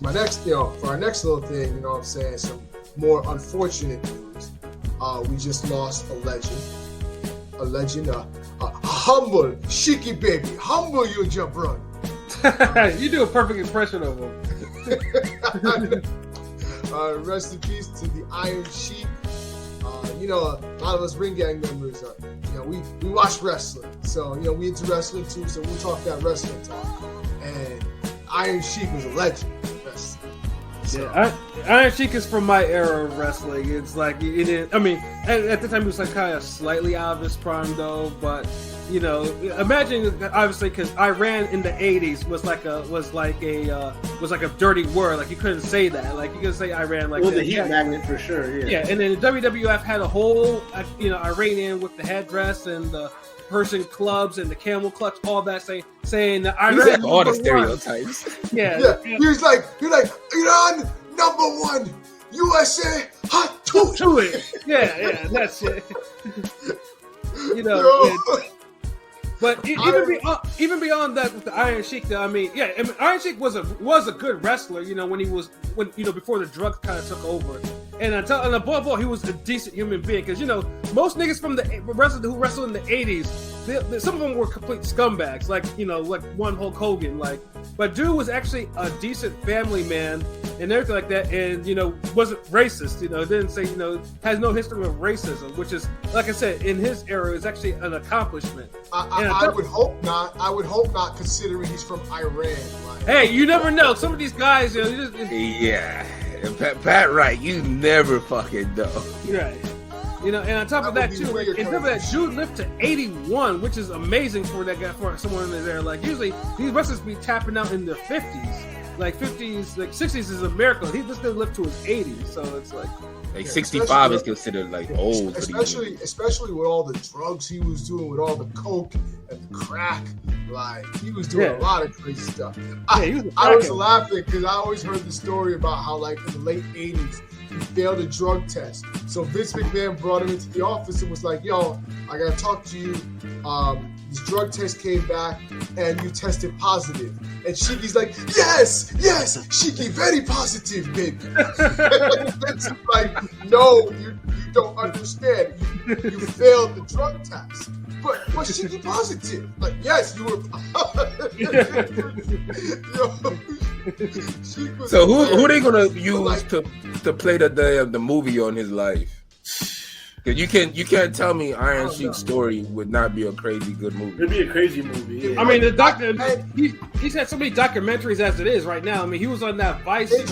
my next, for our next little thing, you know what I'm saying, some more unfortunate news. We just lost a legend, a humble, Sheiky baby, humble you, Jabroni. You do a perfect impression of him. Rest in peace to the Iron Sheik. A lot of us ring gang members, we watch wrestling, so we into wrestling too. So we'll talk that wrestling talk. And Iron Sheik was a legend in wrestling. So. Yeah, Iron Sheik is from my era of wrestling. It's like it is. I mean, at the time he was like kind of slightly out of his prime though, but. Imagine obviously because Iran in the '80s was like a dirty word. Like you couldn't say that. Like you couldn't say Iran like. It was a heat magnet for sure. Yeah. Yeah, and then WWF had a whole Iranian with the headdress and the Persian clubs and the camel clutch, all that saying that Iran. Like all the stereotypes. Yeah. You're like Iran #1, USA hot to it. Yeah, that's it. But even beyond that, with the Iron Sheik, though, Iron Sheik was a good wrestler. When before the drugs kind of took over, and above all, he was a decent human being. Because most niggas from the wrestlers who wrestled in the '80s, some of them were complete scumbags, like one Hulk Hogan, But dude was actually a decent family man and everything like that, and wasn't racist. Didn't say has no history of racism, which is, like I said, in his era is actually an accomplishment. I would hope not. I would hope not, considering he's from Iran. Hey, you never know. Some of these guys, yeah, Pat, right? You never fucking know. Right. And on top of that too, dude lived to 81, which is amazing for that guy, for someone in there. Like usually these wrestlers be tapping out in their 50s, like 50s, like 60s is a miracle. He just lived to his 80s, so it's like 65 is considered like old. Especially with all the drugs he was doing, with all the coke and the crack. Like he was doing a lot of crazy stuff. I was laughing because I always heard the story about how, like, in the late 80s, he failed a drug test. So Vince McMahon brought him into the office and was like, "Yo, I gotta talk to you. This drug test came back and you tested positive." And Sheiky's like, yes, Sheiky, very positive, baby. Vince is like, "No, you don't understand. You failed the drug test." But Sheiky positive? Like, yes, you were positive. So who they gonna use to play the movie on his life? Because you can't tell me Iron Sheik's story would not be a crazy good movie. It'd be a crazy movie. Yeah. I mean, he's had so many documentaries as it is right now. I mean, he was on that Vice. A&E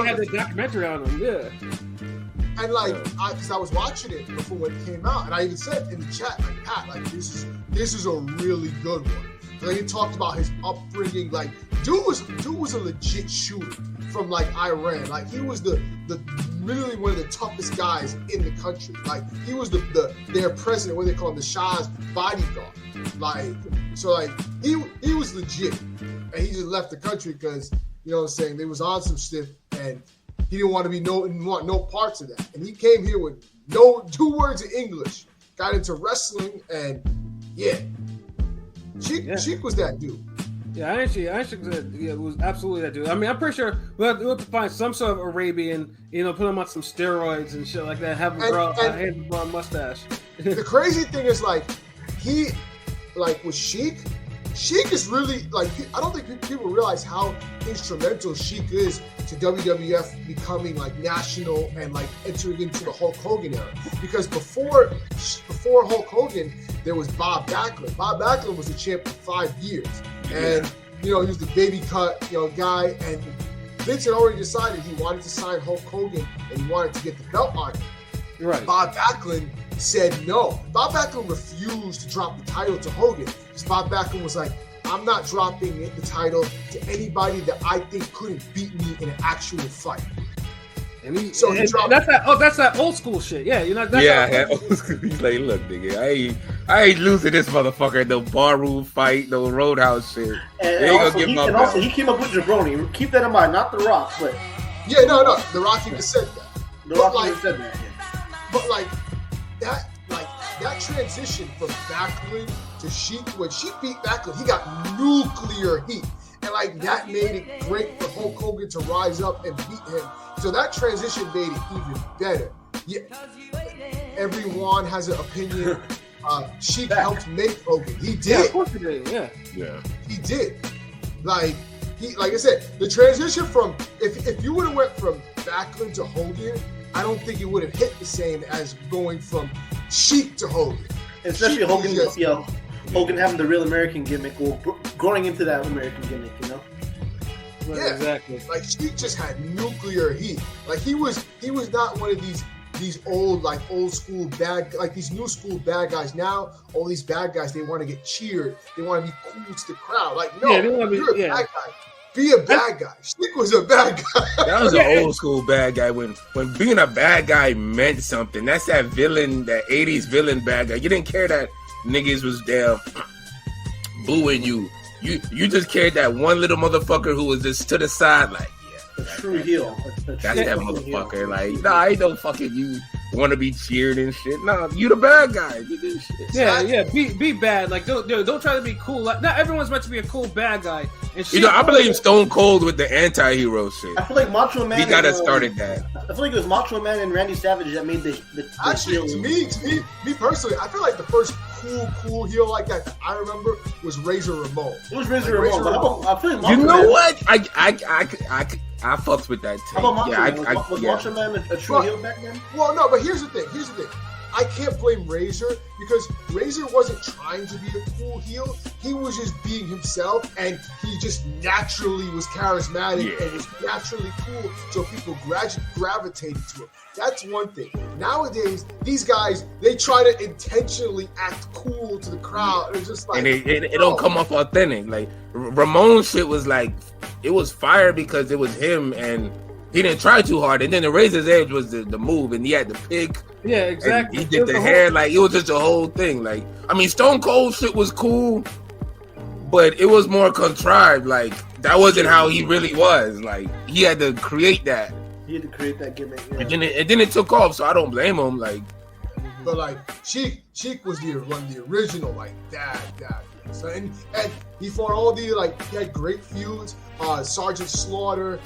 had the documentary on him. Yeah. And because I was watching it before when it came out, and I even said in the chat, like, Pat, like this is a really good one. Like, he talked about his upbringing. Like, dude was a legit shooter from like Iran. Like, he was the literally one of the toughest guys in the country. Like, he was their president, what they call him, the Shah's bodyguard. Like, so like he was legit, and he just left the country because they was on some shit and. He didn't want no parts of that. And he came here with no 2 words of English, got into wrestling, and Sheik was that dude. Yeah, Iron Sheik was absolutely that dude. I mean, I'm pretty sure we'll have to find some sort of Arabian, put him on some steroids and shit like that, have him grow a mustache. The crazy thing is, like, with Sheik is really, like, I don't think people realize how instrumental Sheik is to WWF becoming, like, national and, like, entering into the Hulk Hogan era. Because before Hulk Hogan, there was Bob Backlund. Bob Backlund was the champ for 5 years. And, he was the baby cut, guy. And Vince had already decided he wanted to sign Hulk Hogan and he wanted to get the belt on him. Right. Bob Backlund said no. Bob Backlund refused to drop the title to Hogan because Bob Backlund was like, "I'm not dropping the title to anybody that I think couldn't beat me in an actual fight." And he dropped. That's that old school shit. Yeah, old school. He's like, "Look, nigga, I ain't losing this motherfucker in no barroom fight, no roadhouse shit." And also, he came up with Jabroni. Keep that in mind, not The Rock, but no, The Rock even said that. The Rock even said that. But that transition from Backlund to Sheik. When Sheik beat Backlund, he got nuclear heat. And like that made it great for Hulk Hogan to rise up and beat him. So that transition made it even better. Yeah, everyone has an opinion. Sheik helped make Hogan. He did. Yeah, of course he did. Yeah. He did. Like I said, the transition from if you would have went from Backlund to Hogan, I don't think it would have hit the same as going from Sheik to Hogan. Especially Sheik Hogan, Hogan having the real American gimmick, or growing into that American gimmick, you know? Yeah, exactly. Like Sheik just had nuclear heat. Like he was not one of these old school bad, like these new school bad guys. Now all these bad guys, they want to get cheered. They want to be cool to the crowd. Like no, you're a bad guy. Be a bad guy. Sheik was a bad guy. That was an old school bad guy. When being a bad guy meant something. That's that villain, that 80s villain bad guy. You didn't care that niggas was there booing you. You just cared that one little motherfucker who was just to the side, like, yeah, true heel. That's that motherfucker. Heel. Like, nah, I ain't no fucking you want to be cheered and shit. Nah, you the bad guy. You do shit. Yeah. Be bad. Like, don't try to be cool. Like, not everyone's meant to be a cool bad guy. And I blame Stone Cold with the anti-hero shit. I feel like Macho Man. He got us started that. I feel like it was Macho Man and Randy Savage that made the actually heel. To me personally, I feel like the first cool heel like that I remember was Razor Ramon. It was Razor Ramon. But I feel like you know Man, what? I fucked with that. How about Macho Man? Was Macho Man a true heel back then? Well, no, but here's the thing. I can't blame Razor because Razor wasn't trying to be the cool heel. He was just being himself, and he just naturally was charismatic and was naturally cool, so people gravitated to him. That's one thing. Nowadays, these guys, they try to intentionally act cool to the crowd. It's just like, and it don't come off authentic. Like Ramon's shit was like, it was fire because it was him, and he didn't try too hard. And then the Razor's Edge was the move, and he had the pick. Yeah, exactly. He did the hair, like it was just a whole thing. Like, I mean, Stone Cold shit was cool, but it was more contrived. Like that wasn't how he really was. Like he had to create that. He had to create that gimmick. Yeah. And then it took off, so I don't blame him. Like, but like Sheik was the original like dad. So and he fought all the he had great feuds. Sergeant Slaughter.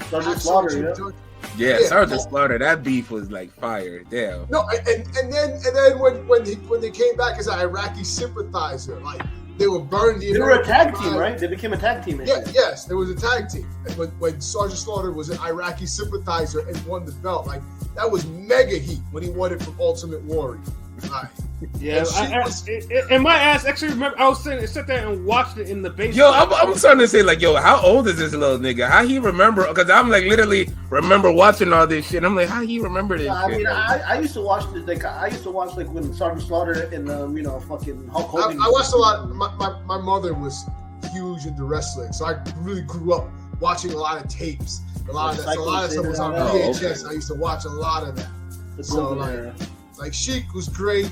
Yeah, Sergeant Slaughter. That beef was like fire. Damn. No, and then when they came back as an Iraqi sympathizer, like they were burned. They were a tag team, right? They became a tag team. Yes, there was a tag team. And when Sergeant Slaughter was an Iraqi sympathizer and won the belt, like that was mega heat when he won it from Ultimate Warrior. Like, yeah, and my ass actually remember I was sit there and watched it in the basement. Yo, I'm starting to say like, yo, how old is this little nigga? How he remember? Because I'm like literally remember watching all this shit. I'm like, how he remember this? I mean, I used to watch this. Like, I used to watch like when Sergeant Slaughter and fucking Hulk Hogan. I watched a lot. My mother was huge into wrestling, so I really grew up watching a lot of tapes. A lot of stuff was on VHS. Okay. I used to watch a lot of that. So like Sheik was great.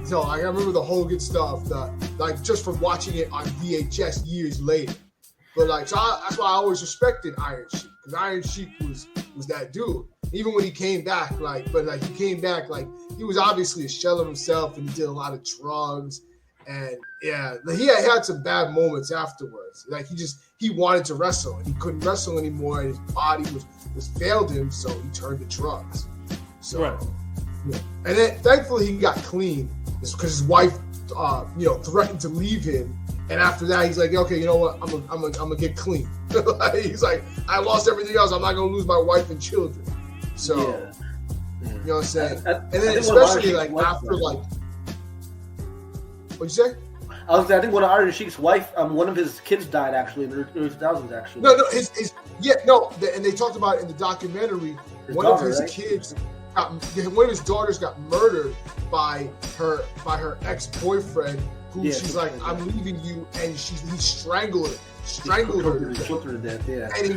So I remember the Hogan stuff, like just from watching it on VHS years later. But like, so that's why I always respected Iron Sheik, because Iron Sheik was that dude. Even when he came back, he came back like he was obviously a shell of himself, and he did a lot of drugs, and yeah, he had some bad moments afterwards. Like he wanted to wrestle, and he couldn't wrestle anymore, and his body was failed him, so he turned to drugs. So. Right. Yeah. And then thankfully he got clean because his wife, threatened to leave him. And after that, he's like, okay, you know what? I'm gonna get clean. He's like, I lost everything else. I'm not gonna lose my wife and children. So, you know what I'm saying? And then especially like after like, what'd you say? I think one of Iron Sheik's wife, one of his kids died actually in the early 2000s. Actually, and they talked about it in the documentary. One of his daughters got murdered by her ex-boyfriend, who she's like, I'm leaving you, and he strangled her to death. Yeah. And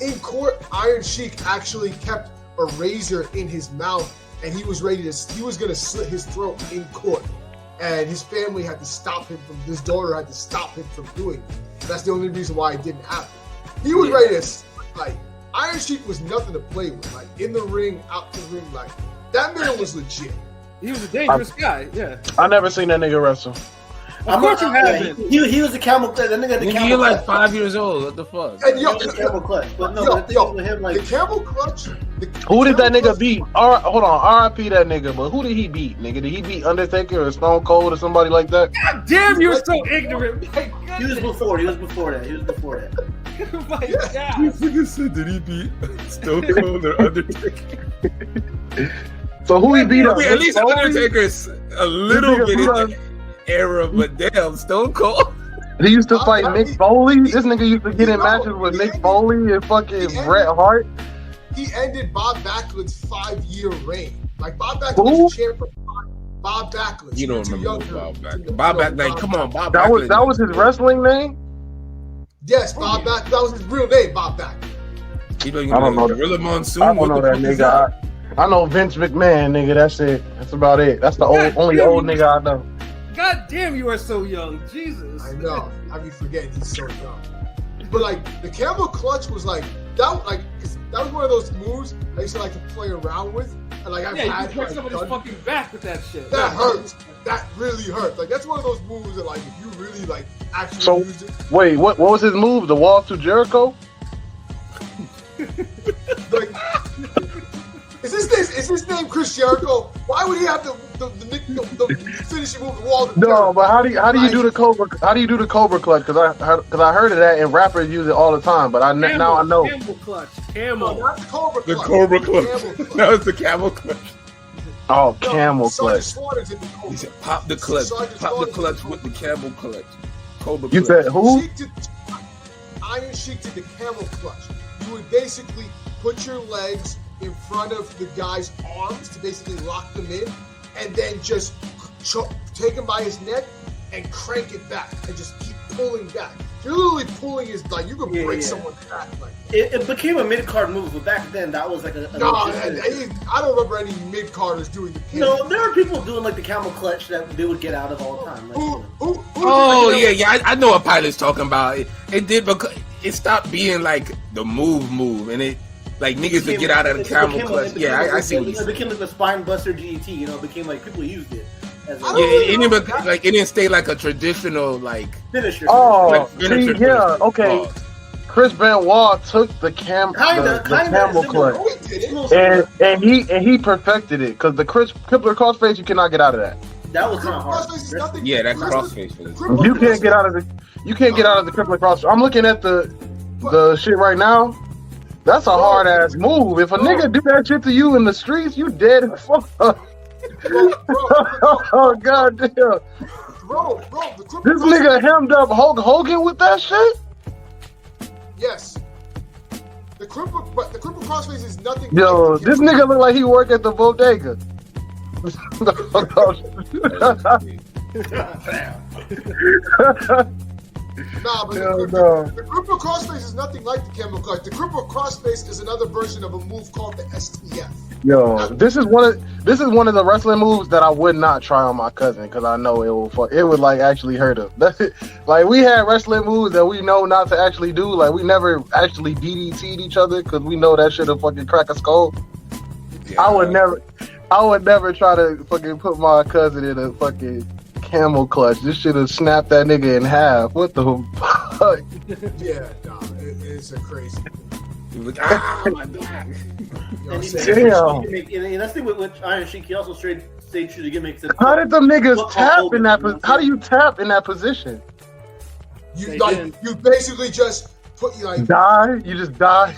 in court, Iron Sheik actually kept a razor in his mouth, and he was going to slit his throat in court, and his family had to stop him his daughter had to stop him from doing it. That's the only reason why it didn't happen. He was ready to Iron Sheik was nothing to play with. Like in the ring, out the ring, like that man was legit. He was a dangerous guy. Yeah. I never seen that nigga wrestle. Of course you haven't. He was a camel clutch. That nigga had the camel You're like clutch. 5 years old. What the fuck? And He was a camel clutch. But no, the thing with him, like, the camel clutch. Who did that nigga beat? Hold on, R.I.P. that nigga. But who did he beat, nigga? Did he beat Undertaker or Stone Cold or somebody like that? God damn, you're so ignorant. My he was before that. Oh my You God. nigga said, did he beat Stone Cold or Undertaker? So who he beat up? At least Undertaker's a little bit in the era, but damn, Stone Cold. He used to fight Mick Foley. This nigga used to get in matches with Mick Foley and fucking Bret Hart. He ended Bob Backlund's 5-year reign. Like Bob Backlund was champ for Bob Backlund. You don't remember Bob Backlund. Bob Backlund, come on, Bob That Backlund. was his wrestling name? Yes, Bob Backlund. That was his real name, Bob Backlund. You don't even I don't know. Gorilla Monsoon. I don't What know the that fuck is nigga. I know Vince McMahon, nigga. That's it. That's about it. That's the only old nigga I know. God damn, you are so young. Jesus. I know. I be forgetting he's so young. But like the camel clutch was like that. Like that was one of those moves I used to like to play around with. And like I've Yeah, you had can break like, somebody's done- fucking back with that shit. that hurts. That really hurts. Like that's one of those moves that like if you really like actually So- used it. Wait, what was his move? The wall to Jericho? Like, is his name Chris Jericho? Why would he have the finishing move, the wall to No, Jericho? but how do you do the Cobra? How do you do the Cobra clutch? Because I heard of that and rappers use it all the time. But now I know. Camel clutch. No, Camel. not the Cobra The Clutch. Cobra The Clutch. Camel Clutch. That was the Camel Clutch. Oh, No, camel Sergeant clutch. Slaughter's in the Cobra. He said, pop the clutch. Sergeant Pop the Slaughter's clutch in with the Camel Clutch. Cobra You Clutch. said who? Iron Sheik did the camel clutch. You would basically put your legs in front of the guy's arms to basically lock them in, and then just take him by his neck and crank it back and just keep pulling back. You're literally pulling his, like, you could break someone's back. Like, it became a mid-card move, but back then that was like a no, I don't remember any mid-carders doing the camel. No, there were people doing like the camel clutch that they would get out of all the time. Like, Who Oh did the yeah. I know what Pilot's talking about. It did because it stopped being like the move, and it like niggas would get out of the camel clutch. Yeah, I see what you It said. became like the spine buster GET. You know, it became like people used it as I a don't Yeah, it didn't stay like a traditional like. finisher. Oh, like see, finisher. yeah, okay. Oh. Chris Benoit took the camel clutch, No, he didn't. and he perfected it because the Crippler crossface you cannot get out of that. That was not hard. Crossface is nothing. Yeah, that's crossface for this. You can't get out of the Crippler cross. I'm looking at the shit right now. That's a hard ass move. If a nigga do that shit to you in the streets, you dead as fuck. Oh god damn! Bro, the Cripple This nigga hemmed up Hulk Hogan with that shit. Yes. The cripple crossface is nothing. Yo, like the this nigga look like he work at the bodega. Nah, but Hell the cripple crossface is nothing like the camel clutch. The cripple crossface is another version of a move called the STF. Yo, this is one of the wrestling moves that I would not try on my cousin because I know it would like actually hurt him. Like we had wrestling moves that we know not to actually do. Like we never actually DDT'd each other because we know that shit'll fucking crack a skull. Yeah. I would never try to fucking put my cousin in a fucking camel clutch. This shit'll snap that nigga in half. What the fuck? Yeah, nah, it's a crazy. He was like, my back. You know And what I'm he saying? made and that's the thing with Iron Sheik. He also stayed true to gimmicks. How did them niggas Hulk tap Hogan, in that? you know? How do you tap in that position? You basically just put you just die.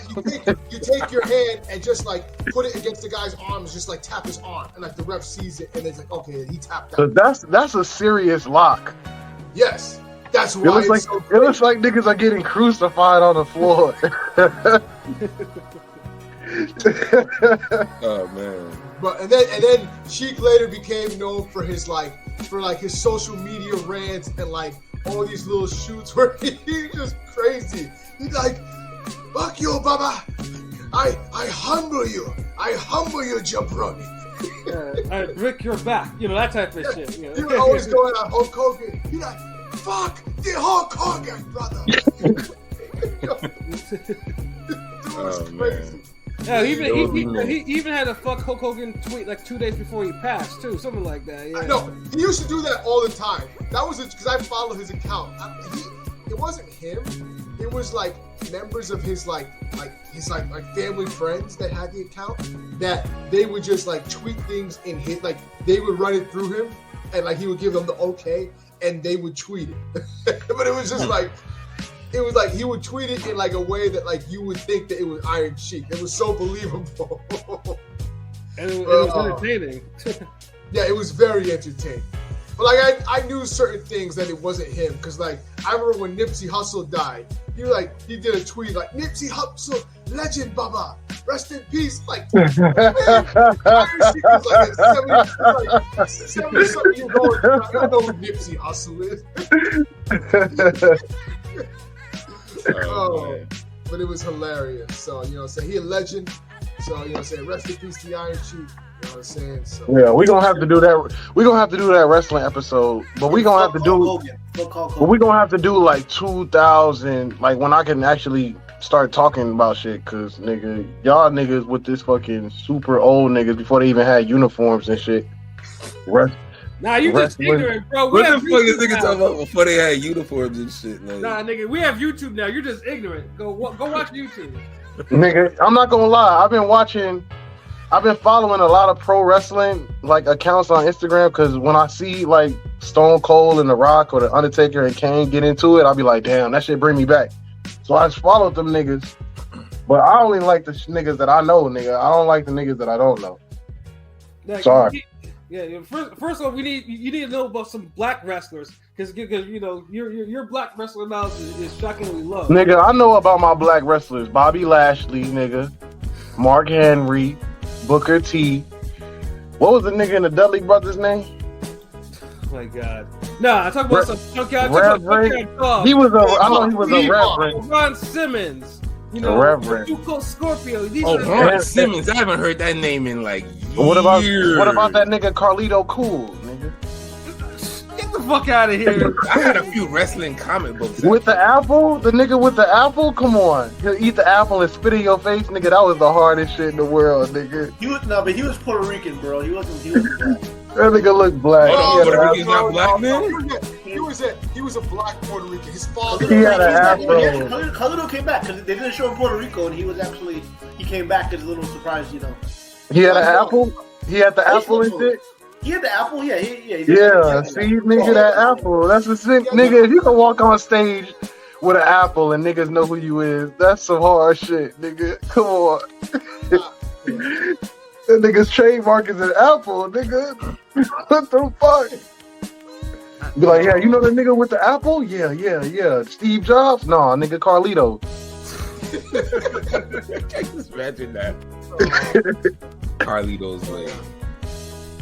you take your hand and just like put it against the guy's arms, just like tap his arm, and like the ref sees it, and it's like, okay, he tapped So that. that's a serious lock. Yes, that's It why looks like it's so it looks like niggas are getting crucified on the floor. Oh man. But and then Sheik later became known for his his social media rants and like all these little shoots where he's just crazy. He's like, "Fuck you, Baba! I humble you, Jabroni." I break your back. You know, that type of shit. You know? He was always going on Hulk Hogan. He's like, "Fuck the Hulk Hogan, brother." Dude was Oh, crazy. man. Yeah, he man. even had a fuck Hulk Hogan tweet like 2 days before he passed too, something like that. Yeah. No, he used to do that all the time. That was because I follow his account. It wasn't him. It was like members of his like family friends that had the account, that they would just like tweet things in his, like they would run it through him, and like he would give them the okay, and they would tweet it. But it was just like, it was like he would tweet it in like a way that like you would think that it was Iron Sheik. It was so believable. And it was entertaining. Yeah, it was very entertaining. But like I knew certain things that it wasn't him, because like I remember when Nipsey Hussle died, he did a tweet like, Nipsey Hussle, legend, Baba, rest in peace. Like, man, Iron Sheik was like 70 something years old. I don't know who Nipsey Hussle is. Oh, but it was hilarious. So, so he a legend. So, rest in peace to Iron Sheik. You know what I'm saying? So, yeah, we're gonna have to do that. We're gonna have to do that wrestling episode, but we're gonna have to do. But we're gonna have to do like 2000, like when I can actually start talking about shit. Cause nigga, y'all niggas with this fucking super old niggas before they even had uniforms and shit. Nah, you just ignorant, bro. What the fuck is niggas talking about before they had uniforms and shit? Like? Nah, nigga, we have YouTube now. You're just ignorant. Go watch YouTube. Nigga, I'm not gonna lie. I've been following a lot of pro wrestling like accounts on Instagram, because when I see like Stone Cold and The Rock or The Undertaker and Kane get into it, I'll be like, damn, that shit bring me back. So I just followed them niggas. But I only like the niggas that I know, nigga. I don't like the niggas that I don't know. Like, sorry. First of all, you need to know about some black wrestlers, because your black wrestler knowledge is shockingly low. Nigga, I know about my black wrestlers: Bobby Lashley, nigga, Mark Henry, Booker T. What was the nigga in the Dudley Brothers name? Oh my God. Nah, I talk about some junkyard. He was I know he was a reverend. Ron Simmons. Reverend. Scorpio. Ron Simmons. I haven't heard that name in like years. What about that nigga Carlito Cool, nigga? Get the fuck out of here. I had a few wrestling comic books. With the apple? The nigga with the apple? Come on. He'll eat the apple and spit in your face, nigga. That was the hardest shit in the world, nigga. But he was Puerto Rican, bro. He wasn't black. That nigga looked black. Puerto Rican's not black, man? He was a black Puerto Rican. His father. He had an afro. Carlito came back because they didn't show him Puerto Rico, and he came back as a little surprise, He had an apple? He had the apple and shit? He had the apple, yeah. Yeah, see, nigga, that apple. That's the sick, nigga. If you can walk on stage with an apple and niggas know who you is, that's some hard shit, nigga. Come on. That nigga's trademark is an apple, nigga. What the fuck? Be like, yeah, you know the nigga with the apple? Yeah. Steve Jobs? Nah, nigga, Carlito. Just imagine that. Carlito's way.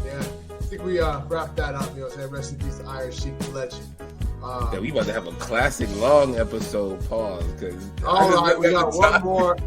Yeah. I think we wrap that up. Rest in peace to Iron Sheik, the legend. We about to have a classic long episode pause. All right, we got one more.